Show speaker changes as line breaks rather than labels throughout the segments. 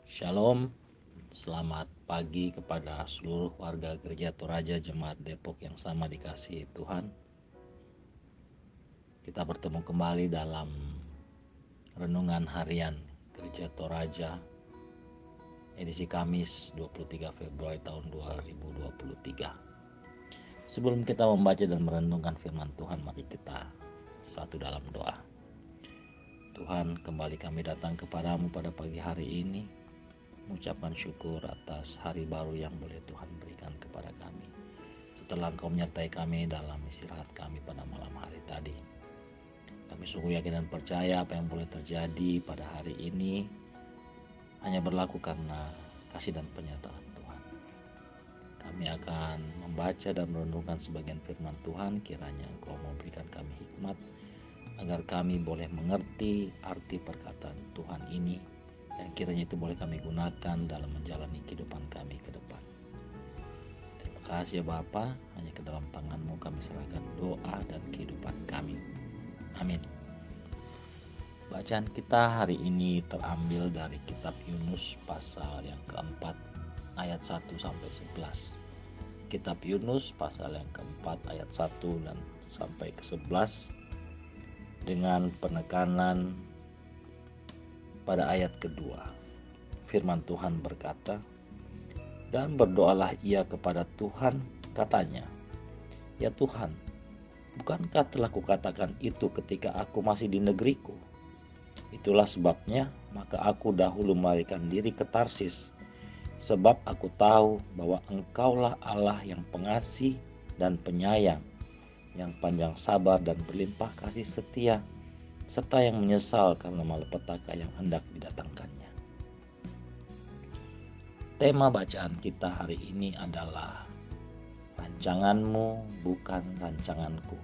Shalom, selamat pagi kepada seluruh warga Gereja Toraja Jemaat Depok yang sama dikasihi Tuhan. Kita bertemu kembali dalam renungan harian Gereja Toraja edisi Kamis 23 Februari tahun 2023. Sebelum kita membaca dan merenungkan firman Tuhan, mari kita satu dalam doa. Tuhan, kembali kami datang kepadamu pada pagi hari ini, mengucapkan syukur atas hari baru yang boleh Tuhan berikan kepada kami. Setelah Engkau menyertai kami dalam istirahat kami pada malam hari tadi, kami sungguh yakin dan percaya apa yang boleh terjadi pada hari ini hanya berlaku karena kasih dan penyertaan Tuhan. Kami akan membaca dan merenungkan sebagian firman Tuhan, kiranya Engkau memberikan kami hikmat agar kami boleh mengerti arti perkataan Tuhan ini, dan kiranya itu boleh kami gunakan dalam menjalani kehidupan kami ke depan. Terima kasih ya Bapa, hanya ke dalam tangan-Mu kami serahkan doa dan kehidupan kami. Amin. Bacaan kita hari ini terambil dari kitab Yunus pasal yang keempat ayat 1 sampai 11. Kitab Yunus pasal yang keempat ayat 1 dan sampai ke 11 dengan penekanan pada ayat kedua. Firman Tuhan berkata, "Dan berdoalah ia kepada Tuhan, katanya, 'Ya Tuhan, bukankah telah kukatakan itu ketika aku masih di negeriku? Itulah sebabnya maka aku dahulu melarikan diri ke Tarsis, sebab aku tahu bahwa Engkaulah Allah yang pengasih dan penyayang, yang panjang sabar dan berlimpah kasih setia, serta yang menyesal karena malapetaka yang hendak didatangkannya.'" Tema bacaan kita hari ini adalah rancanganmu bukan rancanganku.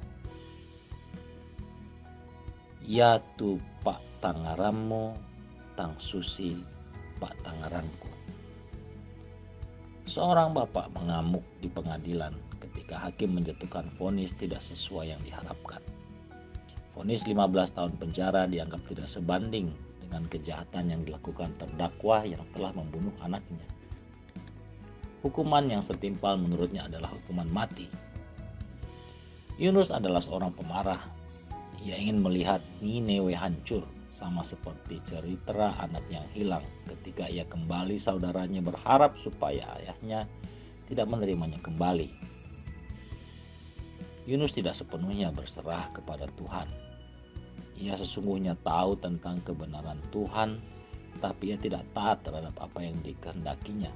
Ya tu pak tangarammu, tang susi pak tangaranku. Seorang bapak mengamuk di pengadilan ketika hakim menjatuhkan vonis tidak sesuai yang diharapkan. Vonis 15 tahun penjara dianggap tidak sebanding dengan kejahatan yang dilakukan terdakwa yang telah membunuh anaknya. Hukuman yang setimpal menurutnya adalah hukuman mati. Yunus adalah seorang pemarah. Ia ingin melihat Niniwe hancur, sama seperti cerita anak yang hilang ketika ia kembali, saudaranya berharap supaya ayahnya tidak menerimanya kembali. Yunus tidak sepenuhnya berserah kepada Tuhan. Ia sesungguhnya tahu tentang kebenaran Tuhan, tapi ia tidak taat terhadap apa yang dikehendakinya.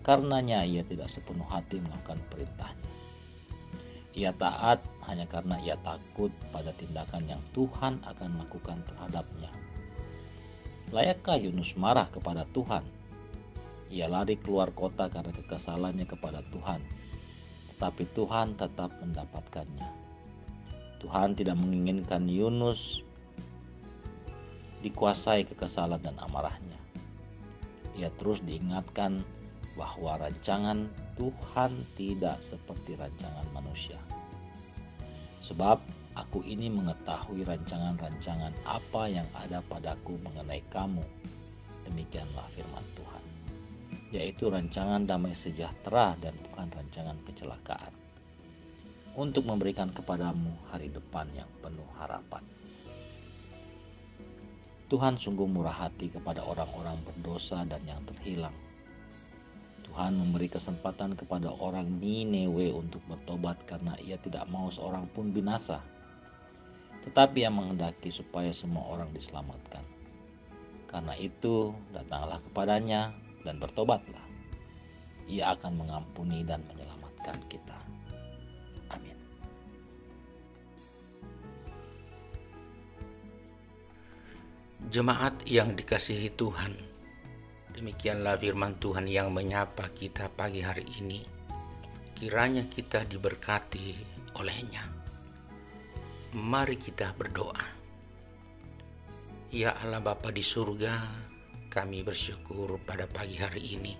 Karenanya ia tidak sepenuh hati melakukan perintahnya. Ia taat hanya karena ia takut pada tindakan yang Tuhan akan lakukan terhadapnya. Layakkah Yunus marah kepada Tuhan? Ia lari keluar kota karena kekesalannya kepada Tuhan, tetapi Tuhan tetap mendapatkannya. Tuhan tidak menginginkan Yunus dikuasai kekesalan dan amarahnya. Ia terus diingatkan bahwa rancangan Tuhan tidak seperti rancangan manusia. Sebab aku ini mengetahui rancangan-rancangan apa yang ada padaku mengenai kamu. Demikianlah firman Tuhan, yaitu rancangan damai sejahtera dan bukan rancangan kecelakaan, untuk memberikan kepadamu hari depan yang penuh harapan. Tuhan sungguh murah hati kepada orang-orang berdosa dan yang terhilang. Tuhan memberi kesempatan kepada orang Niniwe untuk bertobat karena ia tidak mau seorang pun binasa. Tetapi ia menghendaki supaya semua orang diselamatkan. Karena itu datanglah kepadanya dan bertobatlah. Ia akan mengampuni dan menyelamatkan kita. Amin.
Jemaat yang dikasihi Tuhan, demikianlah firman Tuhan yang menyapa kita pagi hari ini. Kiranya kita diberkati olehnya. Mari kita berdoa. Ya Allah Bapa di surga, kami bersyukur pada pagi hari ini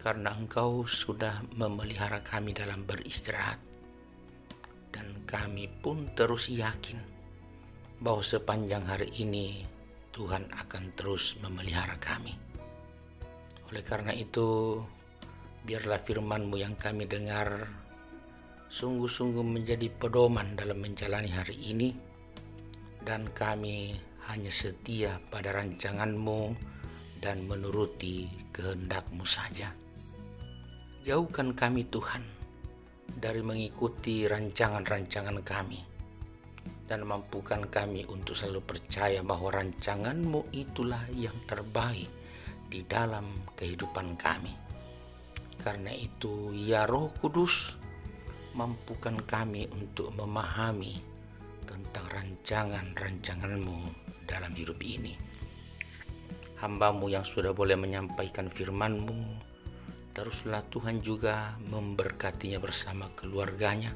karena Engkau sudah memelihara kami dalam beristirahat. Dan kami pun terus yakin bahwa sepanjang hari ini Tuhan akan terus memelihara kami. Oleh karena itu, biarlah firman-Mu yang kami dengar sungguh-sungguh menjadi pedoman dalam menjalani hari ini, dan kami hanya setia pada rancangan-Mu dan menuruti kehendak-Mu saja. Jauhkan kami Tuhan dari mengikuti rancangan-rancangan kami, dan mampukan kami untuk selalu percaya bahwa rancangan-Mu itulah yang terbaik di dalam kehidupan kami. Karena itu, ya Roh Kudus, mampukan kami untuk memahami tentang rancangan-rancangan-Mu dalam hidup ini. Hamba-Mu yang sudah boleh menyampaikan firman-Mu, teruslah Tuhan juga memberkatinya bersama keluarganya,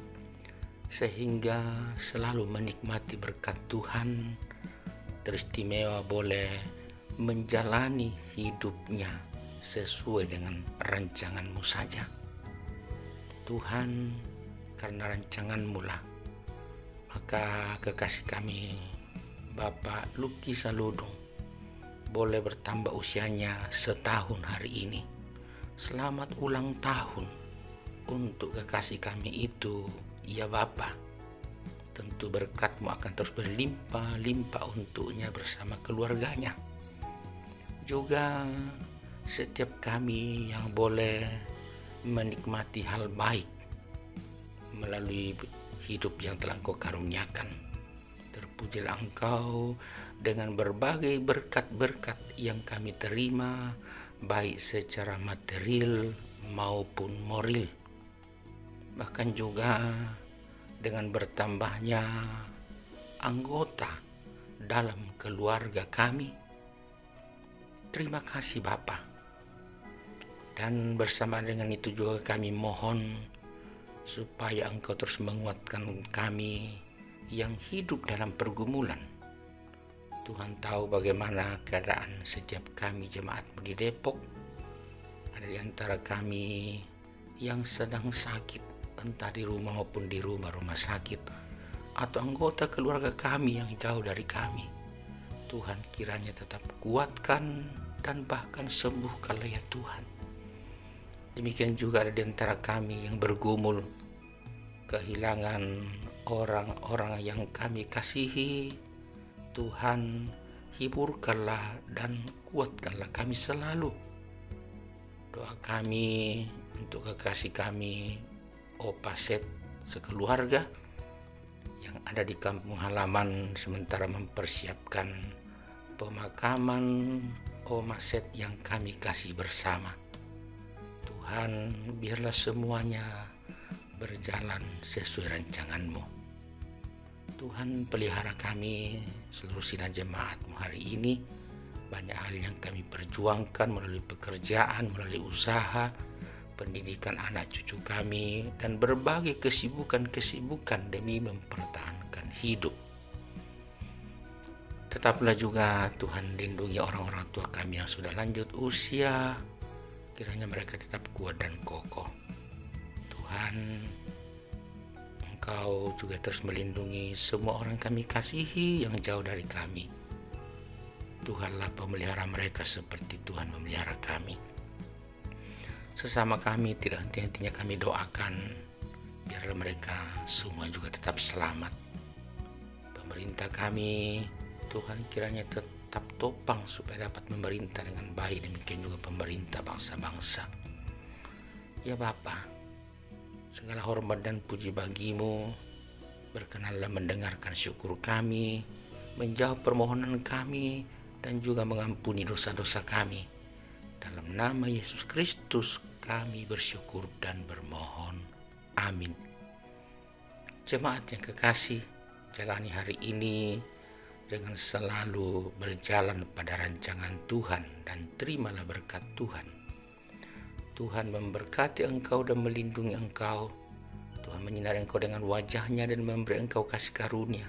sehingga selalu menikmati berkat Tuhan, teristimewa boleh menjalani hidupnya sesuai dengan rancangan-Mu saja. Tuhan, karena rancangan-Mu lah, maka kekasih kami Bapak Lucky Saludong boleh bertambah usianya setahun hari ini. Selamat ulang tahun untuk kekasih kami itu, ya Bapa. Tentu berkat-Mu akan terus berlimpah-limpah untuknya bersama keluarganya. Juga setiap kami yang boleh menikmati hal baik melalui hidup yang telah Engkau karuniakan. Terpujilah Engkau dengan berbagai berkat-berkat yang kami terima, baik secara material maupun moral. Bahkan juga dengan bertambahnya anggota dalam keluarga kami. Terima kasih Bapa. Dan bersama dengan itu juga kami mohon supaya Engkau terus menguatkan kami yang hidup dalam pergumulan. Tuhan tahu bagaimana keadaan setiap kami jemaat-Mu di Depok. Ada di antara kami yang sedang sakit, entah di rumah maupun di rumah sakit, atau anggota keluarga kami yang jauh dari kami. Tuhan kiranya tetap kuatkan dan bahkan sembuhkanlah ya Tuhan. Demikian juga ada di antara kami yang bergumul kehilangan orang-orang yang kami kasihi. Tuhan, hiburkanlah dan kuatkanlah kami selalu. Doa kami untuk kekasih kami Opa Set sekeluarga yang ada di kampung halaman sementara mempersiapkan pemakaman Oma Set yang kami kasih bersama. Tuhan, biarlah semuanya berjalan sesuai rancangan-Mu. Tuhan, pelihara kami seluruh sidang jemaat-Mu hari ini. Banyak hal yang kami perjuangkan melalui pekerjaan, melalui usaha, pendidikan anak cucu kami, dan berbagai kesibukan-kesibukan demi mempertahankan hidup. Tetaplah juga Tuhan lindungi orang-orang tua kami yang sudah lanjut usia. Kiranya mereka tetap kuat dan kokoh. Tuhan, Engkau juga terus melindungi semua orang kami kasihi yang jauh dari kami. Tuhanlah pemelihara mereka seperti Tuhan memelihara kami. Sesama kami tidak henti-hentinya kami doakan, biarlah mereka semua juga tetap selamat. Pemerintah kami, Tuhan kiranya tetap topang supaya dapat memerintah dengan baik, demikian juga pemerintah bangsa-bangsa. Ya Bapa, segala hormat dan puji bagi-Mu. Berkenanlah mendengarkan syukur kami, menjawab permohonan kami, dan juga mengampuni dosa-dosa kami. Dalam nama Yesus Kristus kami bersyukur dan bermohon. Amin. Jemaat yang kekasih, jalani hari ini dengan selalu berjalan pada rancangan Tuhan dan terimalah berkat Tuhan. Tuhan memberkati engkau dan melindungi engkau. Tuhan menyinari engkau dengan wajah-Nya dan memberi engkau kasih karunia.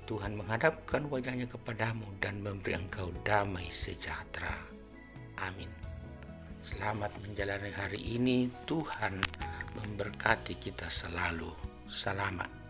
Tuhan menghadapkan wajah-Nya kepadamu dan memberi engkau damai sejahtera. Amin. Selamat menjalani hari ini. Tuhan memberkati kita selalu. Selamat.